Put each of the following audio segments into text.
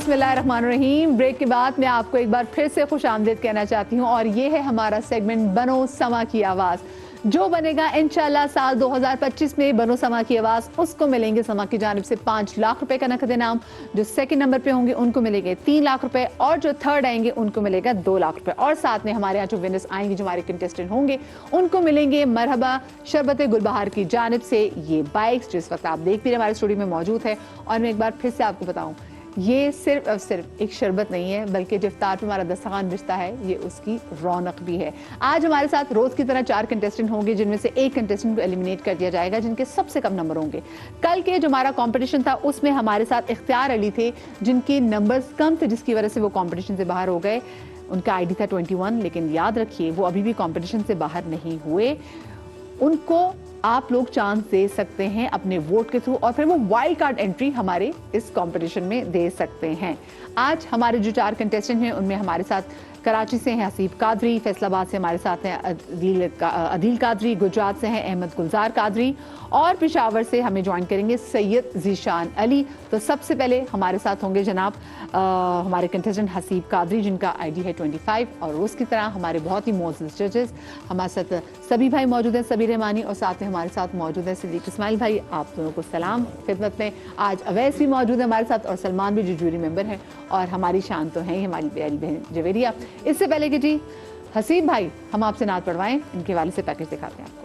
बिस्मिल्लाहिर्रहमानिर्रहीम। ब्रेक के बाद मैं आपको एक बार फिर से खुश आमदीद कहना चाहती हूँ और ये है हमारा सेगमेंट बनो समा की आवाज़। जो बनेगा इंशाल्लाह साल 2025 में बनो समा की आवाज़, उसको मिलेंगे समा की जानिब से 5 लाख रुपए का नकद इनाम। जो सेकंड नंबर पे होंगे उनको मिलेंगे 3 लाख रुपए और जो थर्ड आएंगे उनको मिलेगा 2 लाख रुपए। और साथ में हमारे यहाँ जो विनर्स आएंगे, जो हमारे कंटेस्टेंट होंगे, उनको मिलेंगे मरहबा शरबत गुलबहार की जानिब से ये बाइक्स, जिस वक्त आप देख भी रहे हमारे स्टूडियो में मौजूद है। और मैं एक बार फिर से आपको बताऊँ, ये सिर्फ और सिर्फ एक शरबत नहीं है, बल्कि जो इफ्तार पे हमारा दस्तरखान रिश्ता है, ये उसकी रौनक भी है। आज हमारे साथ रोज की तरह 4 कंटेस्टेंट होंगे, जिनमें से एक कंटेस्टेंट को एलिमिनेट कर दिया जाएगा, जिनके सबसे कम नंबर होंगे। कल के जो हमारा कंपटीशन था उसमें हमारे साथ इख्तियार अली थे, जिनके नंबर्स कम थे, जिसकी वजह से वो कंपटीशन से बाहर हो गए। उनका आईडी था 21, लेकिन याद रखिए वो अभी भी कंपटीशन से बाहर नहीं हुए। उनको आप लोग चांस दे सकते हैं अपने वोट के थ्रू, और फिर वो वाइल्ड कार्ड एंट्री हमारे इस कंपटीशन में दे सकते हैं। आज हमारे जो 4 कंटेस्टेंट हैं उनमें हमारे साथ कराची से हैं हसीब कादरी, फैसलाबाद से हमारे साथ हैं अदील कादरी, गुजरात से हैं अहमद गुलजार कादरी, और पेशावर से हमें ज्वाइन करेंगे सैयद जीशान अली। तो सबसे पहले हमारे साथ होंगे जनाब हमारे कंटेस्टेंट हसीब कादरी, जिनका आईडी है 25, और रोज़ की तरह हमारे बहुत ही मोअज़्ज़ज़ जजेस हमारे साथ सभी भाई मौजूद हैं, सभी रहमानी, और साथ में हमारे साथ मौजूद है सिद्दीक इस्माइल भाई। आप दोनों को सलाम खिदमत में। आज अवैस भी मौजूद है हमारे साथ, और सलमान भी जो जूरी मेंबर हैं, और हमारी शान तो हैं ही हमारी प्यारी बहन जवेरिया। इससे पहले कि जी हसीब भाई हम आपसे नात पढ़वाएं, इनके वाले से पैकेज दिखाते हैं आपको।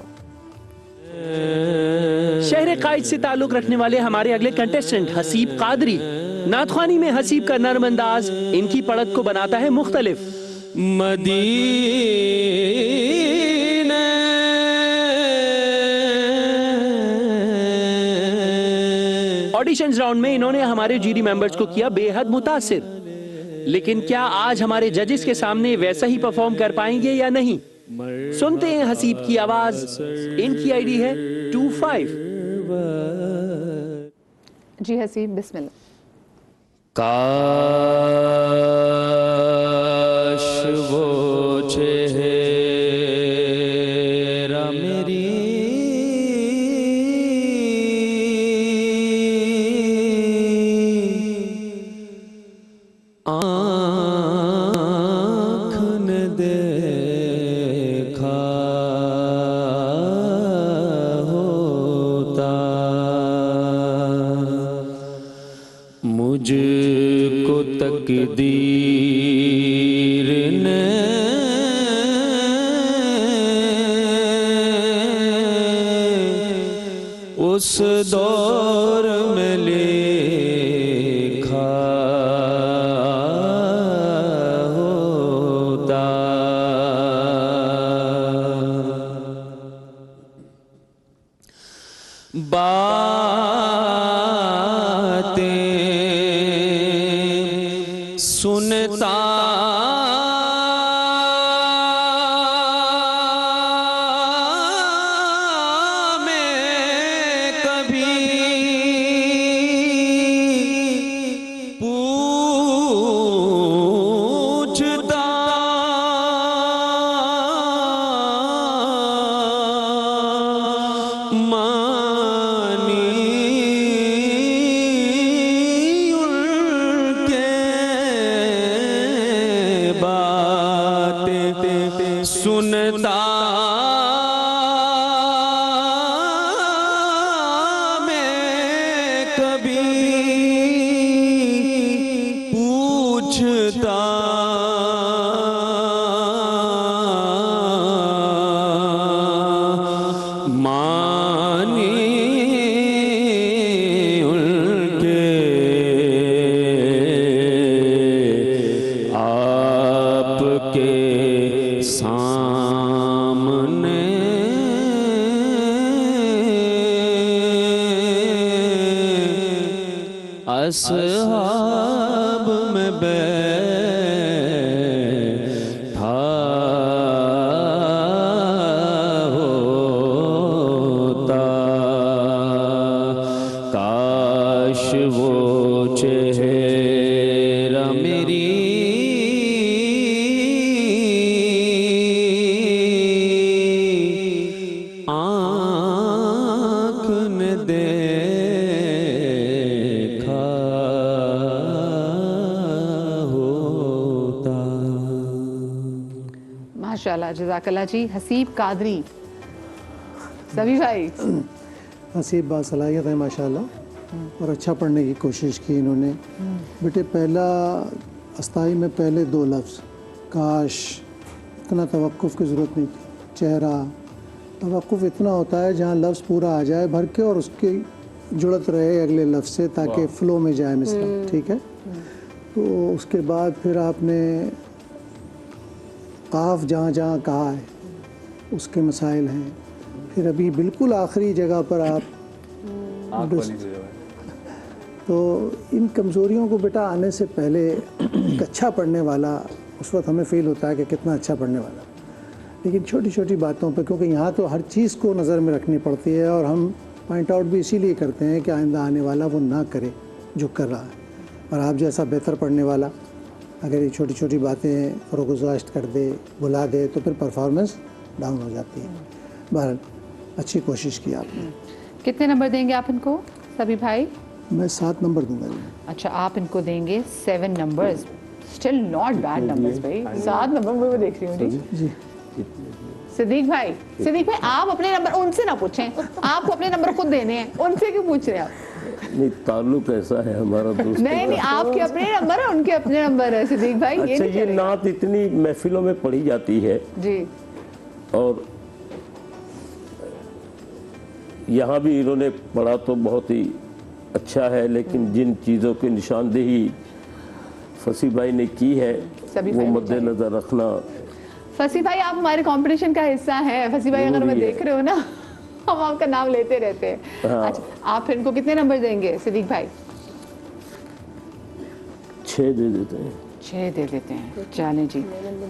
शहर कायद से ताल्लुक रखने वाले हमारे अगले कंटेस्टेंट हसीब कादरी, नातख्वानी में हसीब का नर्म अंदाज इनकी पढ़त को बनाता है मुख्तलिफ। ऑडिशंस राउंड में इन्होंने हमारे जूरी मेंबर्स को किया बेहद मुतासिर, लेकिन क्या आज हमारे जजेस के सामने वैसा ही परफॉर्म कर पाएंगे या नहीं? सुनते हैं हसीब की आवाज। इनकी आईडी है 25। जी हसीब बिस्मिल्लाह। काश वो चेहरा मेरी आँख ने देखा होता, मुझको तकदीर ने उस दौर में लिखा होता। बातें सुनता मैं कभी पूछता, सुनता मैं कभी पूछता, मानी उनके आपके सामने असहाब में बैठा होता। काश वो चेहरा मेरी आँख ने देखा माशाल्लाह, जज़ाकल्लाह जी। हसीब कादरी, सभी भाई। हसीब बासलाहियत है माशाल्लाह और अच्छा पढ़ने की कोशिश की इन्होंने। बेटे पहला अस्ताई में पहले 2 लफ्ज़, काश, इतना तवक्कुफ़ की ज़रूरत नहीं थी। चेहरा, तवक्कुफ़ इतना होता है जहाँ लफ्ज़ पूरा आ जाए भर के और उसकी जुड़त रहे अगले लफ्ज़ से ताकि फ़्लो में जाए मिसरा, ठीक है। तो उसके बाद फिर आपने काफ जहाँ जहाँ कहा है उसके मसाइल हैं। फिर अभी बिल्कुल आखिरी जगह पर आप तो इन कमज़ोरियों को बेटा आने से पहले एक अच्छा पढ़ने वाला, उस वक्त हमें फ़ील होता है कि कितना अच्छा पढ़ने वाला, लेकिन छोटी छोटी बातों पे, क्योंकि यहाँ तो हर चीज़ को नज़र में रखनी पड़ती है और हम पॉइंट आउट भी इसीलिए करते हैं कि आइंदा आने वाला वो ना करे जो कर रहा है। और आप जैसा बेहतर पढ़ने वाला अगर ये छोटी छोटी बातें फरोगुज़ाश्त कर दे, भुला दे, तो फिर परफॉर्मेंस डाउन हो जाती है। बहरहाल अच्छी कोशिश की आपने। कितने नंबर देंगे आप इनको सभी भाई? मैं 7 नंबर दूंगा जी। अच्छा, आप इनको देंगे 7 numbers. Still not bad numbers भाई, 7 नंबर मैं देख रही हूँ जी। सिद्दीक भाई, आप अपने नंबर उनसे ना पूछें, आपको अपने नंबर खुद देने हैं, उनसे क्यों पूछ रहे हैं आप? नहीं, ताल्लुक ऐसा है हमारा दोस्त। नहीं, आपके अपने नंबर है, उनके अपने नंबर है सिद्दीक भाई। अच्छा, ये ये नात इतनी महफिलों में पढ़ी जाती है जी, और यहाँ भी इन्होंने पढ़ा तो बहुत ही अच्छा है, लेकिन जिन चीज़ों की निशानदेही फसी भाई ने की है वो मद्देनजर रखना। फसी भाई, आप हमारे कंपटीशन का हिस्सा हैं। फसी भाई, अगर मैं देख रहे हो ना, हम आपका नाम लेते रहते हैं। हाँ। अच्छा, आप फिर इनको कितने नंबर देंगे सिद्दीक भाई? 6 दे देते हैं। 6 दे देते हैं। चलें जी,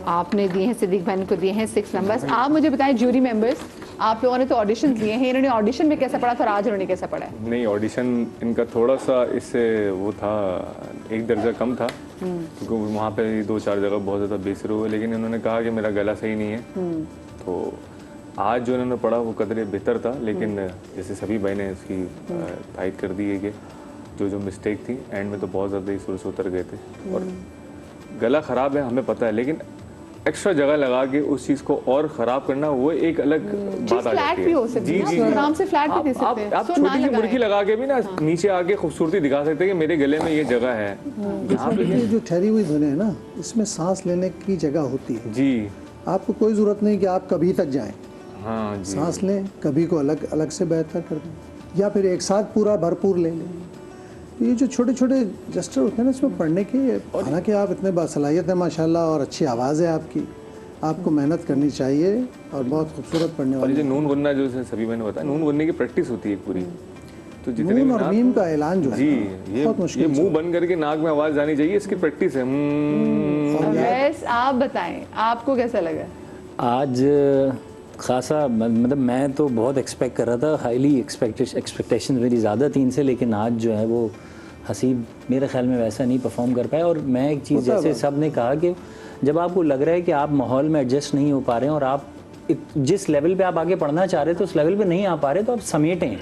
आपने दिए हैं, सिद्दीक भाई को दिए हैं 6 नंबर्स। आप मुझे बताएं, जूरी मेंबर्स, आप लोगों ने तो ऑडिशन दिए हैं, इन्होंने ऑडिशन में कैसा पढ़ा था और आज इन्होंने कैसा पढ़ा है? नहीं, ऑडिशन इनका थोड़ा सा इससे वो था, 1 दर्जा कम था, क्योंकि वहाँ पे 2-4 जगह बहुत ज़्यादा बेसर हुए, लेकिन इन्होंने कहा कि मेरा गला सही नहीं है। तो आज जो इन्होंने पढ़ा वो कदरे बेहतर था, लेकिन जैसे सभी भाई ने उसकी तायद कर दी है कि जो मिस्टेक थी एंड में तो बहुत ज़्यादा ही सुर से उतर गए थे। और गला ख़राब है हमें पता है, लेकिन एक्स्ट्रा जगह लगा के उस चीज़ को और ख़राब करना वो एक अलग बात आ जाती है। जी, आराम से फ्लैट भी दे सकते हैं। आप छोटी सी मुर्गी लगा के भी ना नीचे आके खूबसूरती दिखा सकते हैं कि मेरे गले में ये जगह है। ये जो ठहरी हुई धुनें है ना, इसमें सांस लेने की जगह होती है जी, आपको कोई ज़रूरत नहीं कि आप कभी तक जाएं। हाँ जी, सांस लें, कभी को अलग अलग से बेहतर कर दें या फिर एक साथ पूरा भरपूर ले लें। तो ये जो छोटे छोटे जस्टर होते हैं ना, इसमें पढ़ने की, हालांकि आप इतने बासलाहियत हैं माशाल्लाह और अच्छी आवाज़ है आपकी, आपको मेहनत करनी चाहिए और बहुत खूबसूरत पढ़ने और वाली। ये नून गुन्ना जो सभी मैंने बताया, नून गुन्ने की प्रैक्टिस होती है पूरी। तो जितने नून और मीम का ऐलान जो है जी, बहुत मुश्किल ये मुंह बंद करके नाक में आवाज़ जानी चाहिए, इसकी प्रैक्टिस है। वैस, आप बताएं, आपको कैसा लगा आज? खासा, मतलब मैं तो बहुत एक्सपेक्ट कर रहा था, हाईली एक्सपेक्टेशन मेरी ज़्यादा थी इनसे, लेकिन आज जो है वो हसीब मेरे ख्याल में वैसा नहीं परफॉर्म कर पाए। और मैं एक चीज़, जैसे सब ने कहा कि जब आपको लग रहा है कि आप माहौल में एडजस्ट नहीं हो पा रहे हैं और आप जिस लेवल पे आप आगे पढ़ना चाह रहे थे उस लेवल पे नहीं आ पा रहे, तो आप समेटें,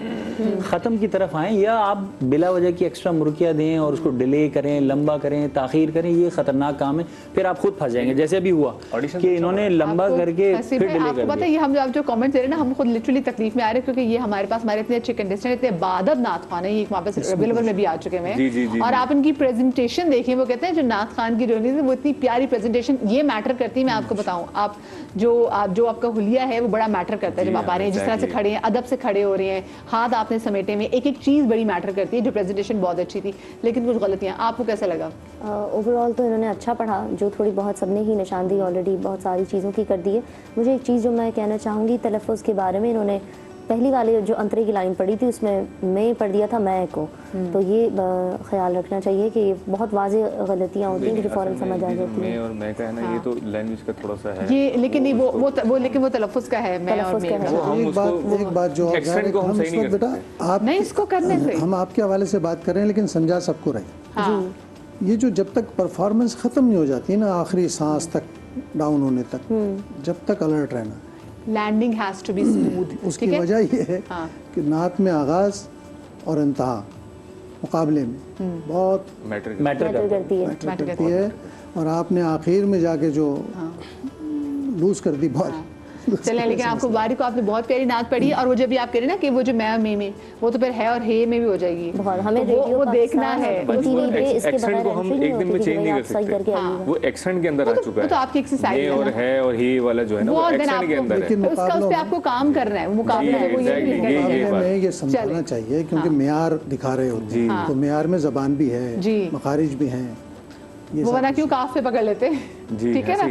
ख़त्म की तरफ आएँ, या आप बिला वजह की एक्स्ट्रा मुर्कियाँ दें और उसको डिले करें, लंबा करें, ताख़ीर करें, ये ख़तरनाक काम है। फिर आप खुद फंस जाएंगे, जैसे अभी हुआ कि इन्होंने लंबा करके फिर डिले कर दिया। ये हम जो कमेंट दे रहे हैं ना, हम खुद लिटरली तकलीफ में आ रहे हैं, क्योंकि ये हमारे पास हमारे इतने अच्छे कंटेस्टेंट, इतने बादब नात खान है, ये वहाँ पे अवेलेबल में भी आ चुके हैं। और आप इनकी प्रेजेंटेशन देखिए, वो कहते हैं जो नात खान की जो वो इतनी प्यारी प्रेजेंटेशन, ये मैटर करती है। मैं आपको बताऊँ, आप जो आपका हुलिया है वो बड़ा मैटर करता है। जब आप आ रहे हैं, जिस तरह से खड़े हैं, अदब से खड़े हो रहे हैं, हाथ आपने समेटे में, एक एक चीज़ बड़ी मैटर करती है। जो प्रेजेंटेशन बहुत अच्छी थी, लेकिन कुछ गलतियाँ। आपको कैसा लगा? ओवरऑल तो इन्होंने अच्छा पढ़ा, जो थोड़ी बहुत सबने ही निशानदेही ऑलरेडी बहुत सारी चीज़ों की कर दी है। मुझे एक चीज़ जो मैं कहना चाहूँगी तलफ़्फ़ुज़ के बारे में, इन्होंने पहली वाले जो अंतरे की लाइन पढ़ी थी उसमें मैं पढ़ दिया था मैं को, तो ये ख्याल रखना चाहिए कि बहुत वाज़ेह गलतियाँ होती हैं जो फ़ौरन समझ आ जाती हैं। और मैं कहना ये तो लैंग्वेज का थोड़ा सा है ये, लेकिन नहीं वो तलफ़्फ़ुज़ का है। मैं और मैं एक बात जो हम इस वक्त बेटा आप नहीं, इसको करने से हम आपके हवाले से बात कर रहे हैं, लेकिन समझा सबको रहे। ये जो जब तक परफॉर्मेंस ख़त्म नहीं हो जाती है ना, आखिरी सांस तक डाउन होने तक, जब तक अलर्ट रहना, landing has to be smooth. उसकी वजह ये है कि नात में आगाज़ और इंतहा मुकाबले में बहुत मैटर करती है। और आपने आखिर में जाके जो लूज कर दी बहुत। चलें, लेकिन आपको बारी को आपने बहुत प्यारी नात पढ़ी, और वो जब भी आप कह रहे ना कि वो जो मैं और में वो तो फिर है और हे में भी हो जाएगी। बहुत हमें तो वो देखना है। एक्सेंट को हम एक दिन में चेंज नहीं कर सकते, वो एक्सेंट के अंदर आ चुका है। तो आपकी एक्सरसाइज ये और है और ही वाला जो है ना, वो एक्सेंट के अंदर है। उसका उस पे आपको काम करना है, वो मुकाबला है, वो ये नहीं करना है। हमें ये समझाना चाहिए, क्योंकि मेयार दिखा रहे होते हैं, तो मेयार में ज़बान भी है, मखारिज भी हैं, वो वरना क्यों काफ पे पकड़ लेते, ठीक है ना।